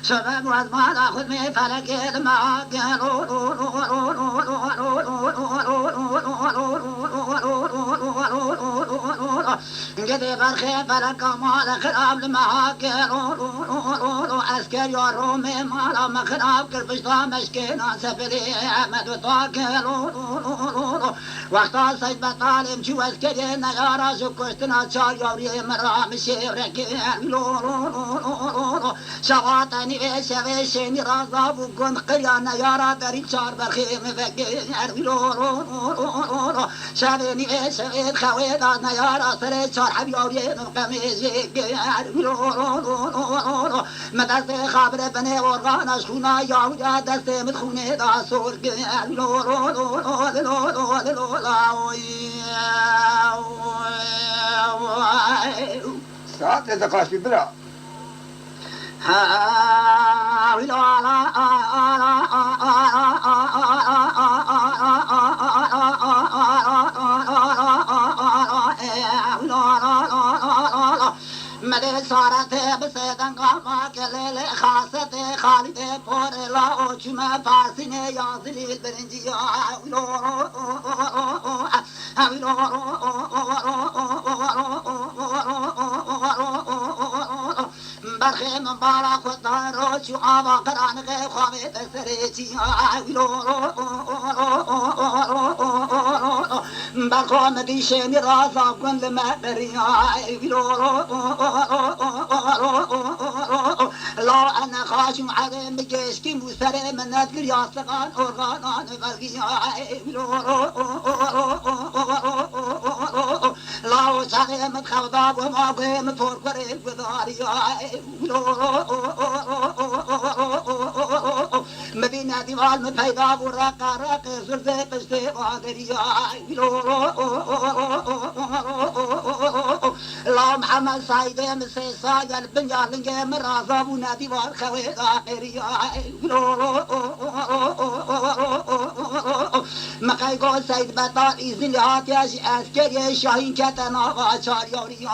شباب وزمان خذ من فلك الماء قدي برخي فلك مال خراب المهاك عسكر يا رومي مال مخراب كربشتا مشكينا سفري احمد وطاك وقتا سيد بطالم شو عسكري نيارا شو كشتنا شار يوري مرام شيرك شغاطني شغيشني رازا بقون قيانا يارا دري شار برخي مفكر شغيني شغيد خويدا نيارا سري شار حبيوري مقاميزي مدرسة خابر بني ورغانا شخونا ياوجا دستي مدخوني دا سور ساعات إذا قاش ببرع مدى صارت بسيدن قاما كليل خاصة خالد بور لا اوچما فاسنه يازلي البرنجي برخي من بارا خدارو شو آوا قران غي خوامي تسريتي برخو مديشيني رازا كن لما بريا لا أنا خاشم على مجيشكي مسري من نذكر ياسقان أورغانان برقيا لا وشاقي متخوضاب وما قيم فور قريب وذاريا مدينة ديوال متفيدا وراقا راقي زرزي قشتي وادريا لا محمد سايدي مسيسا يلبن يالنجي مرازا ونادي والخوي آخريا مقايقو سيد بطال إذن لهاتياش أسكري شاهين كتنا واشار يوريا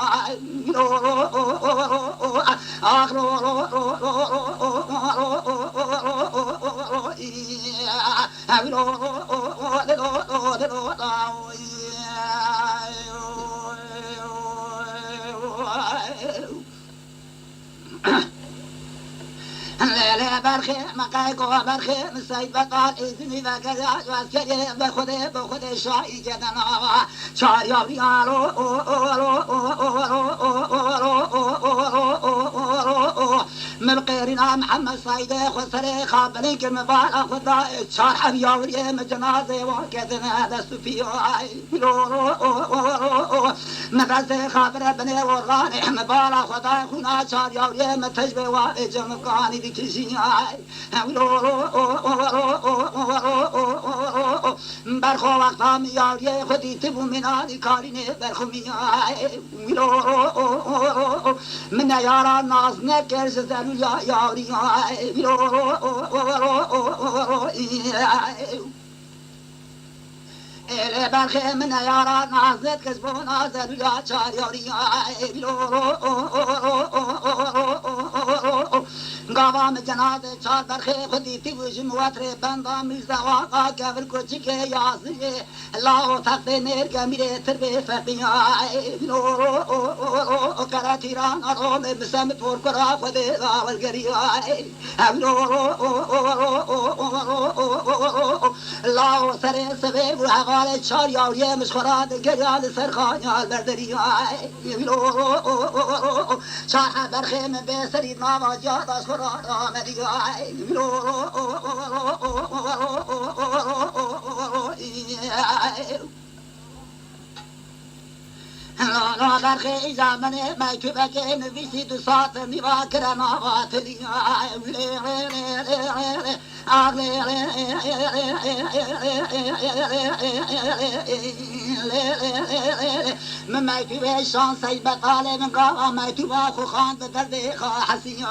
لا برخي مقايقو برخي مسيد بطال إذني بكذا واسكري بخده شاهي كتنا واشار يوريا مبقيرنا محمد سايدي خسري خابلين كلمة بالا خدا شار حبيوري مجنازي وكذنا دستو فيه مدرسة خابر بني ورغاني مبالا خدا خنا شار يوري متجبه واجم قاني بكشي برخو وقتا مياري خدي تبو مناني كاريني برخو مياري من يارا ناز نكر زلو يا ياري إلى برخي من يارا نازت كسبونا زلو يا شار ياري قوام جنازه چار برخي خدي تبوش مواتر بندا مزدواقا قبل كوچك يازي الله تخت نير قمير تربي فقيا كراتيران أروم بسم فور كرا خدي غاول قريا الله سري سبيب وحغال چار ياوية مشخرات قريال سرخانيا البردريا شاح برخي من بسريد ما واجاد أشخرا مديا لا برخی زمان مکتوبه که نویسی دو ساعت میوا کرن آواتلی من مکتوبه شان سید بطاله من قاوا مکتوبه خو خان به درد خواه حسی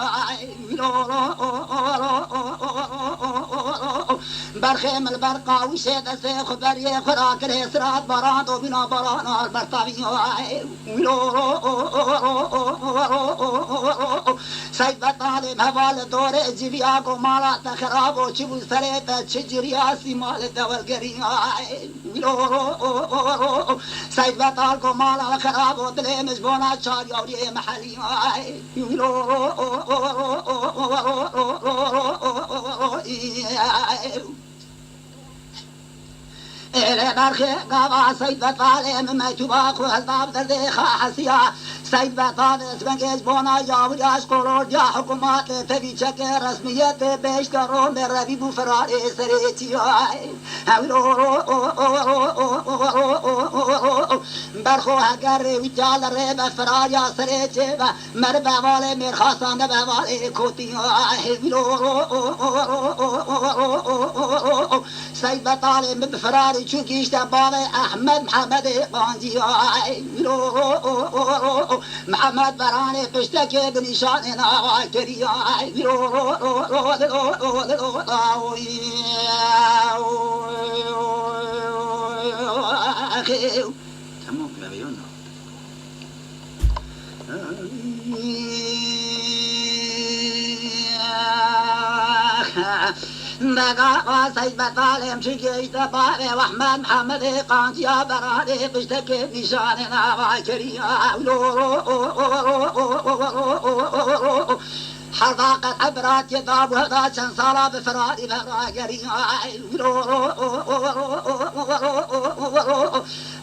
برخی مل برقاوی شد سه خبری خورا کره سرات باران دو بنا باران آر برطاوی سید بطاله موال دور جویا کو مالا تخراب و چبو سره تا چجریا سی مال دولگری سید بطال کو مالا خراب و دل مجبونا چار یوری محلی إلى برخي قضاء سيد بطال مما تباق وهالباب درد خاحسيا سيد بطال اسمك بونا ياوري اشقرور يا حكومات تبي شكل رسميات بيش كرون بالربي بفراري سريتي برخو هگر وجال رب فرار يا سريتي مربع والي مرخاصان بوالي كوتي سيد بطال بفراري چونکه اشتباه احمد محمد قانجی محمد برانه قشته که بنشان ناوای کری تمام ببیون بقى سيد بطالم شكي تباري واحمد محمد قانتيا برادي قشتك نشاننا واكريا حرقت عبرات يضاب وهذا شنصالا بفرادي براقريا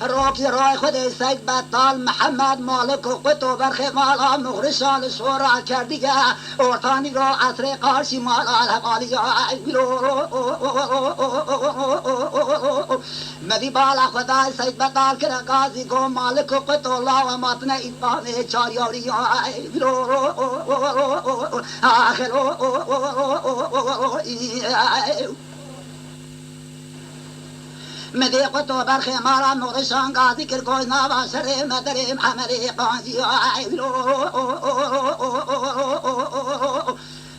روكي راي خدي سيد بطال محمد مالك وقتو برخي مالا مغرشان الشورا كرديا ورطاني رو عصر قارشي مالا الهقاليا مدي بالا خداي سيد بطال كرا قاضي قوم مالك وقتو الله وماتنا إطبامي چاريوريا آخر مدي قطو برخي مارا مغرشان قاضي كركوز نابا سري مدري محمدي قانجي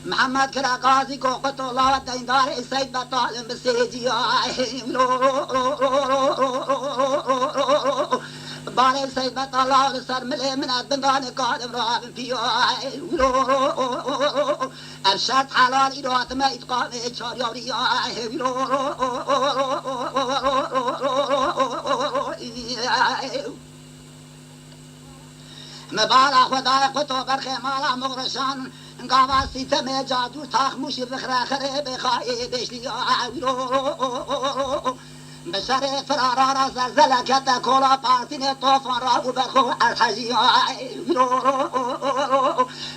محمد كرا قاضي كو قطو الله ودين دار السيد بطال بسيجي باري السيد بطال الله سر ملي من الدندان قادم رابن فيه ارشاد حلال إيرات ما إتقامي شاريوري مبالا خدای قطو برخی مالا مغرشان قاوا سیتم جادو تاخموشی بخرا خره بخواهی بشلی بشر فرارا زلزله کتا کولا پارتین طوفان را و برخو الحجی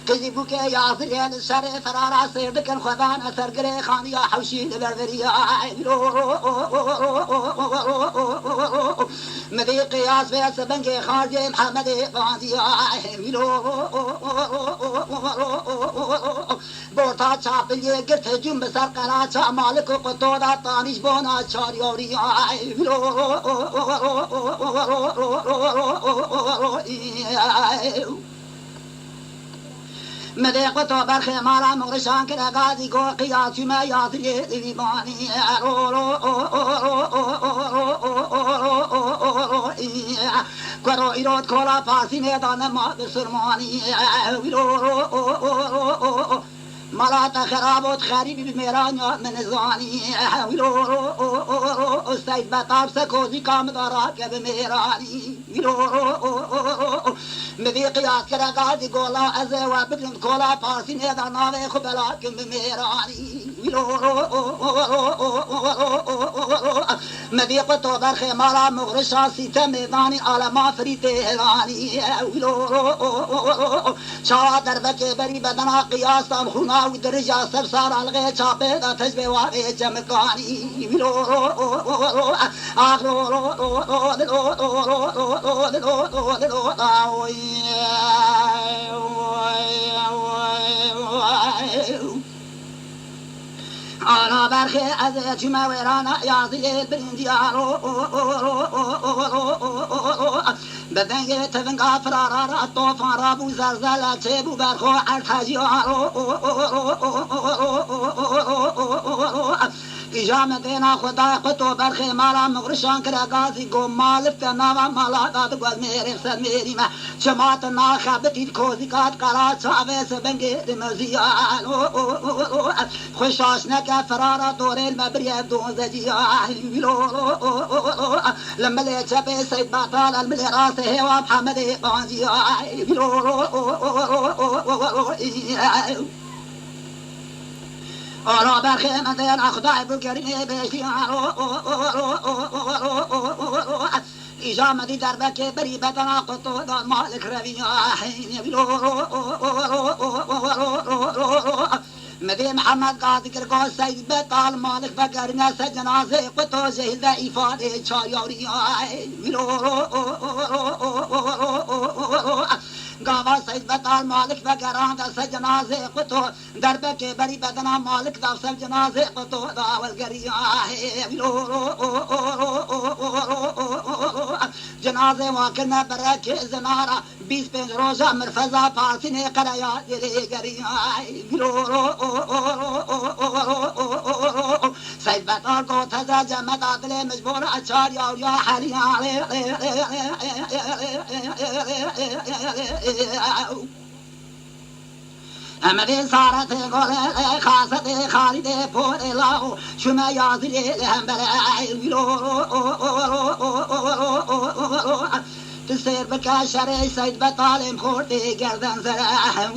قزی بوکه یازرین شر فرارا سیردکن خدان اثر گره خانی یا حوشی لبروری مدی قیاس به سبنگ خارجی محمد قاضی بورتا چاپلیه گرت جون بسر قراچا مالک و قطودا تانیش بونا چاریوری مدي قطو برخي مالا مغرشان كده قاضي قو قياسي ما ياثري ديباني كرو إيرود كولا فاسي ميدان ما بسرماني ملات خرابات خريبي بميران من زاني سيد بطاب سكوزي كام دراك بميراني مبي قياس كرا قاضي قولا أزي وبدلن كولا باسي نيدا ناوي خبلاك بميراني مديق تو برخ مارا مغرشا سیت میدانی عالما فری تهرانی شا دربک بری بدنا قیاسان خونا و درجا سب سار الغی چاپه دا تجبه واره جمکانی آنا برخی از جمع ویرانا یازی برندیارو بدنگ تفنگا فرارا را طوفان را بو زلزله چه بو برخو ارتجیارو ایجام دینا خدا قطو برخی مالا مغرشان کرا گازی گو مالفت ناوا مالا داد گوز میریم سر میریم چمات ناخبتید کوزیکات قرار چاوه سبنگی دمزیان خوشاش نکا فرارا دوره المبریه دوزجی لملی چپه سید باطال الملی راس هوا محمد قانجی آرا برخی مدین اخدای بکرین بیشی ایجا مدی در بکی بری بدنا قطو دان مالک روی مدي محمد قاضي كركو سيد بطال مالك بقرنا سجنازي قطو جهل ذا إفادة شايوري قاوا سيد بطال مالك بقران دا سجنازي قطو دربك بري بدنا مالك دا سجنازي قطو دا والقريا جنازه واكرنا برك زنارا 25 روزا مرفزا پاسینه قریا دلی گریا سید بطال کو تزا جمع دادل مجبور اچار یا حالیا امدی سارت گل خاصت خالد پور لاو شما یازی هم برای تسير بكاشري سيد بطالم خورتي قردن زرع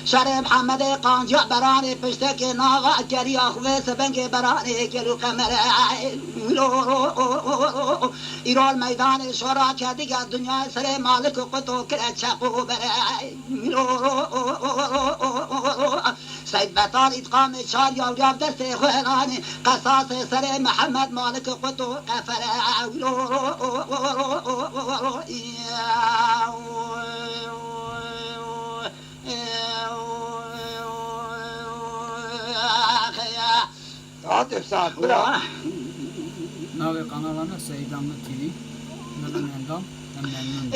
شري محمد قانجع براني بشتكي ناغا كري أخوي سبنكي براني كلو قمر إيرو الميدان شورا كدي الدنيا سري مالك قطو كلا تشاقو برعي سيد بطال إتقام شار يوجاب دستي خواناني قصاص سري محمد مالك قطو قفر عاطف سعد برا ناوی قنالانه سیدامlı TV. Neden endam? Hem memnun.